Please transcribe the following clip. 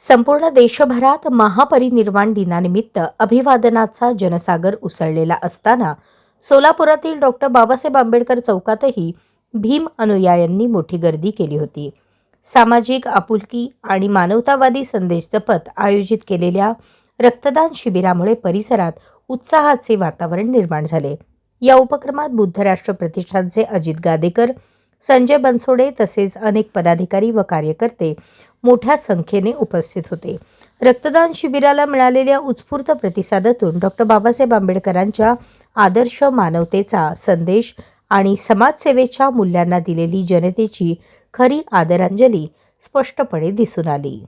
संपूर्ण देशभरात महापरिनिर्वाण दिनानिमित्त अभिवादनाचा जनसागर उसळलेला असताना सोलापुरातील डॉक्टर बाबासाहेब आंबेडकर चौकातही भीम अनुयायांनी मोठी गर्दी केली होती. सामाजिक आपुलकी आणि मानवतावादी संदेश जपत आयोजित केलेल्या रक्तदान शिबिरामुळे परिसरात उत्साहाचे वातावरण निर्माण झाले. या उपक्रमात बुद्ध राष्ट्र प्रतिष्ठानचे अजित गादेकर, संजय बनसोडे तसेच अनेक पदाधिकारी व कार्यकर्ते मोठ्या संख्येने उपस्थित होते. रक्तदान शिबिराला मिळालेल्या उत्स्फूर्त प्रतिसादातून डॉक्टर बाबासाहेब आंबेडकरांच्या आदर्श मानवतेचा संदेश आणि समाजसेवेच्या मूल्यांना दिलेली जनतेची खरी आदरांजली स्पष्टपणे दिसून आली.